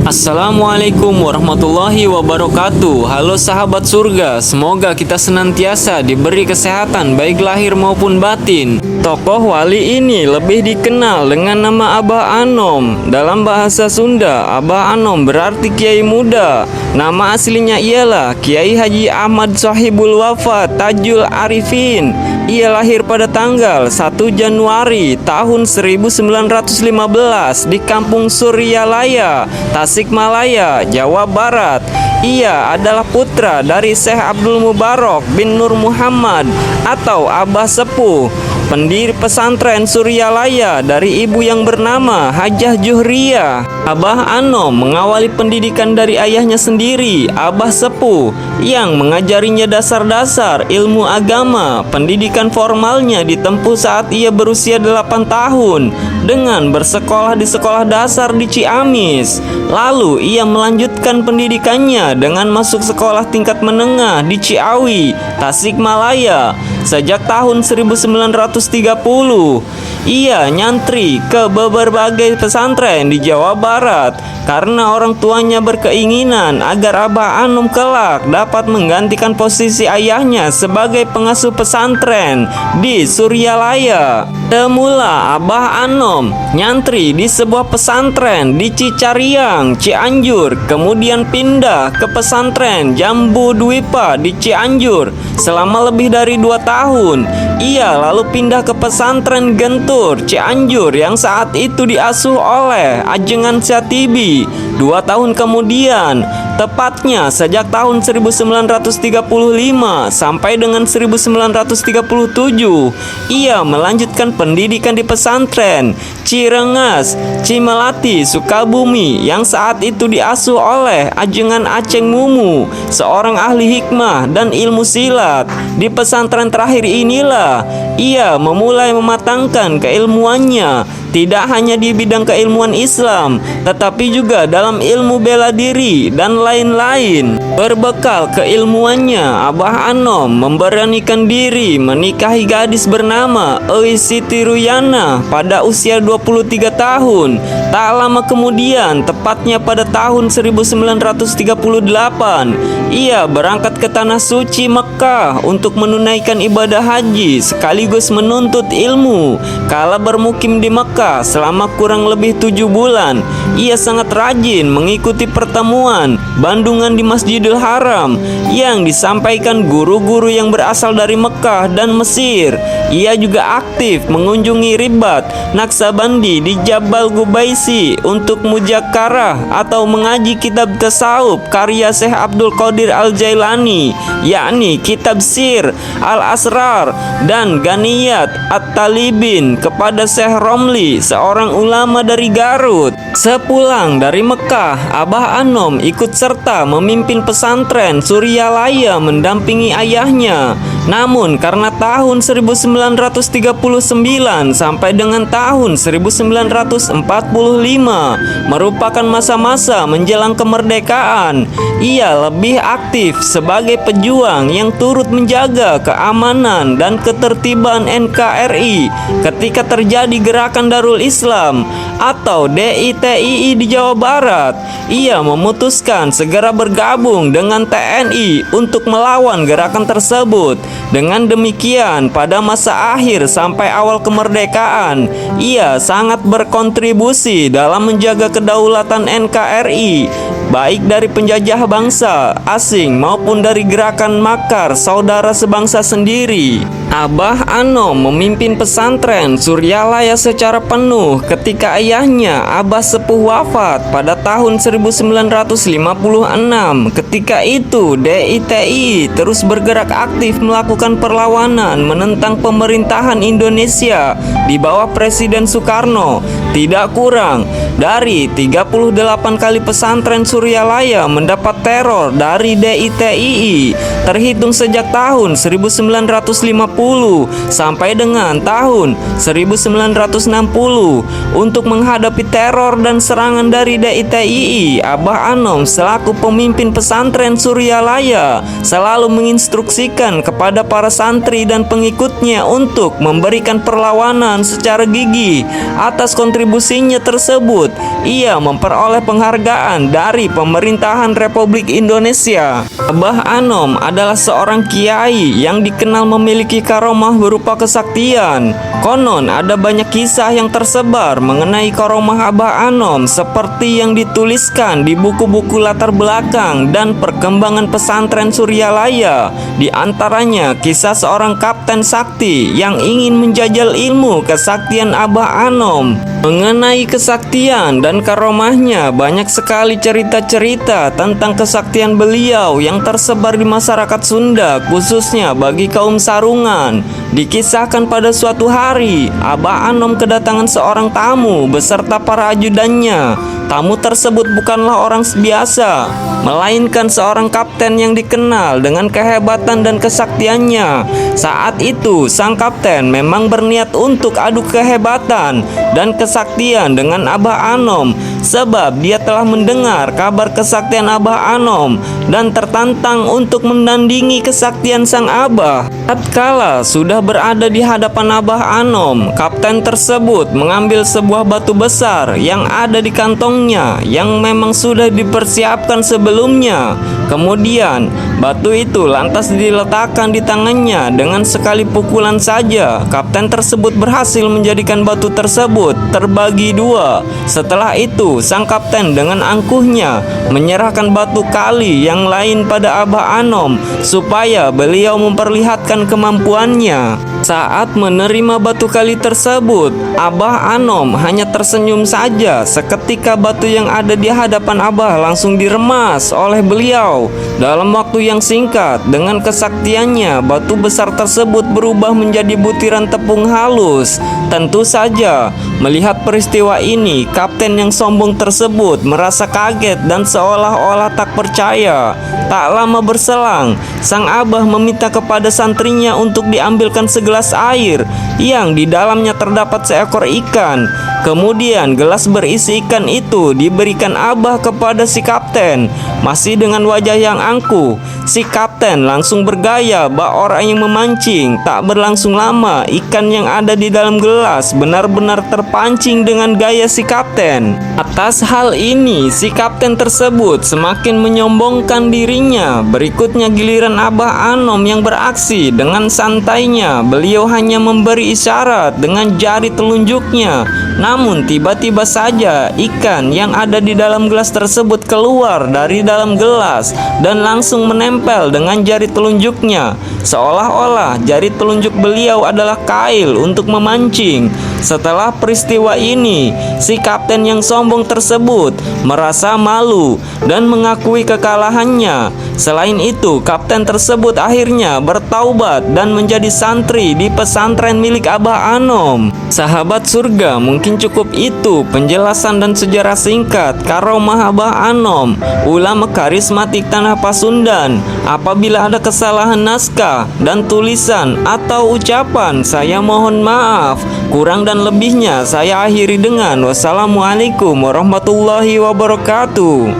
Assalamualaikum warahmatullahi wabarakatuh. Halo sahabat surga, semoga kita senantiasa diberi kesehatan baik lahir maupun batin. Tokoh wali ini lebih dikenal dengan nama Abah Anom. Dalam bahasa Sunda, Abah Anom berarti Kiai Muda. Nama aslinya ialah Kiai Haji Ahmad Sohibul Wafa Tajul Arifin. Ia lahir pada tanggal 1 Januari tahun 1915 di Kampung Suryalaya, Tasikmalaya, Jawa Barat. Ia adalah putra dari Syekh Abdul Mubarak bin Nur Muhammad atau Abah Sepuh, pendiri pesantren Suryalaya dari ibu yang bernama Hajah Juhriyah. Abah Anom mengawali pendidikan dari ayahnya sendiri, Abah Sepuh, yang mengajarinya dasar-dasar ilmu agama. Pendidikan formalnya ditempuh saat ia berusia 8 tahun dengan bersekolah di sekolah dasar di Ciamis. Lalu ia melanjutkan pendidikannya dengan masuk sekolah tingkat menengah di Ciawi, Tasikmalaya. Sejak tahun 1930, ia nyantri ke berbagai pesantren di Jawa Barat karena orang tuanya berkeinginan agar Abah Anom kelak dapat menggantikan posisi ayahnya sebagai pengasuh pesantren di Suryalaya. Semula Abah Anom nyantri di sebuah pesantren di Cicariang, Cianjur, kemudian pindah ke pesantren Jambu Dwipa di Cianjur selama lebih dari 2 tahun. Ia lalu pindah ke pesantren Gentur, Cianjur yang saat itu diasuh oleh Ajengan Syatibi. 2 tahun kemudian, tepatnya sejak tahun 1935 sampai dengan 1937, ia melanjutkan pendidikan di pesantren Cirengas, Cimelati, Sukabumi yang saat itu diasuh oleh Ajengan Aceng Mumu, seorang ahli hikmah dan ilmu silat. Di pesantren terakhir inilah ia memulai mematangkan keilmuannya, tidak hanya di bidang keilmuan Islam, tetapi juga dalam ilmu bela diri dan lain-lain. Berbekal keilmuannya, Abah Anom memberanikan diri menikahi gadis bernama Oi Siti Ruyana pada usia 23 tahun. Tak lama kemudian, tepatnya pada tahun 1938, ia berangkat ke Tanah Suci Mekah untuk menunaikan ibadah haji sekaligus menuntut ilmu. Kala bermukim di Mekah selama kurang lebih 7 bulan, ia sangat rajin mengikuti pertemuan bandungan di Masjidil Haram yang disampaikan guru-guru yang berasal dari Mekah dan Mesir. Ia juga aktif mengunjungi ribat Naksabandi di Jabal Gubaisi untuk mujakarah atau mengaji kitab tasawuf karya Syekh Abdul Qadir Al-Jailani, yakni kitab Sir Al-Asrar dan Ganiyat At-Talibin kepada Syekh Romli, seorang ulama dari Garut. Sepulang dari Mekah, Abah Anom ikut serta memimpin pesantren Suryalaya mendampingi ayahnya. Namun karena tahun 1939 sampai dengan tahun 1945 merupakan masa-masa menjelang kemerdekaan, ia lebih aktif sebagai pejuang yang turut menjaga keamanan dan ketertiban NKRI ketika terjadi gerakan Darul Islam atau DITII di Jawa Barat. Ia memutuskan segera bergabung dengan TNI untuk melawan gerakan tersebut. Dengan demikian, pada masa akhir sampai awal kemerdekaan, ia sangat berkontribusi dalam menjaga kedaulatan NKRI, baik dari penjajah bangsa asing maupun dari gerakan makar saudara sebangsa sendiri. Abah Anom memimpin pesantren Suryalaya secara penuh ketika ayahnya Abah Sepuh wafat pada tahun 1956. Ketika itu DITI terus bergerak aktif melakukan perlawanan menentang pemerintahan Indonesia di bawah Presiden Soekarno. Tidak kurang dari 38 kali pesantren Suryalaya mendapat teror dari DITII terhitung sejak tahun 1950 sampai dengan tahun 1960. Untuk menghadapi teror dan serangan dari DITII, Abah Anom selaku pemimpin pesantren Suryalaya selalu menginstruksikan kepada para santri dan pengikutnya untuk memberikan perlawanan secara gigih. Atas kontribusinya tersebut, tersebut, ia memperoleh penghargaan dari pemerintahan Republik Indonesia. Abah Anom adalah seorang kiai yang dikenal memiliki karomah berupa kesaktian. Konon ada banyak kisah yang tersebar mengenai karomah Abah Anom seperti yang dituliskan di buku-buku latar belakang dan perkembangan pesantren Suryalaya. Di antaranya kisah seorang kapten sakti yang ingin menjajal ilmu kesaktian Abah Anom. Mengenai kesaktian dan karomahnya, banyak sekali cerita-cerita tentang kesaktian beliau yang tersebar di masyarakat Sunda, khususnya bagi kaum Sarungan. Dikisahkan pada suatu hari, Abah Anom kedatangan seorang tamu beserta para ajudannya. Tamu tersebut bukanlah orang biasa, melainkan seorang kapten yang dikenal dengan kehebatan dan kesaktiannya. Saat itu, sang kapten memang berniat untuk adu kehebatan dan kesaktian dengan Abah Anom, sebab dia telah mendengar kabar kesaktian Abah Anom dan tertantang untuk menandingi kesaktian sang Abah. Tatkala sudah berada di hadapan Abah Anom, kapten tersebut mengambil sebuah batu besar yang ada di kantongnya yang memang sudah dipersiapkan sebelumnya. Kemudian batu itu lantas diletakkan di tangannya. Dengan sekali pukulan saja, kapten tersebut berhasil menjadikan batu tersebut terbagi dua. Setelah itu, sang kapten dengan angkuhnya menyerahkan batu kali yang lain pada Abah Anom supaya beliau memperlihatkan kemampuannya. Saat menerima batu kali tersebut, Abah Anom hanya tersenyum saja. Seketika batu yang ada di hadapan Abah langsung diremas oleh beliau. Dalam waktu yang singkat, dengan kesaktiannya, batu besar tersebut berubah menjadi butiran tepung halus. Tentu saja, melihat peristiwa ini, kapten yang sombong tersebut merasa kaget dan seolah-olah tak percaya. Tak lama berselang, sang Abah meminta kepada santrinya untuk diambilkan segelas air yang di dalamnya terdapat seekor ikan. Kemudian gelas berisi ikan itu diberikan Abah kepada si kapten. Masih dengan wajah yang angkuh, si kapten langsung bergaya bak orang yang memancing. Tak berlangsung lama, ikan yang ada di dalam gelas benar-benar terpancing dengan gaya si kapten. Atas hal ini, si kapten tersebut semakin menyombongkan dirinya. Berikutnya giliran Abah Anom yang beraksi. Dengan santainya, beliau hanya memberi isyarat dengan jari telunjuknya. Namun tiba-tiba saja ikan yang ada di dalam gelas tersebut keluar dari dalam gelas dan langsung menempel dengan jari telunjuknya, seolah-olah jari telunjuk beliau adalah kail untuk memancing. Setelah peristiwa ini, si kapten yang sombong tersebut merasa malu dan mengakui kekalahannya. Selain itu, kapten tersebut akhirnya bertaubat dan menjadi santri di pesantren milik Abah Anom. Sahabat surga, mungkin cukup itu penjelasan dan sejarah singkat karomah Abah Anom, ulama karismatik tanah Pasundan. Apabila ada kesalahan naskah dan tulisan atau ucapan, saya mohon maaf. Kurang dan lebihnya saya akhiri dengan wassalamualaikum warahmatullahi wabarakatuh.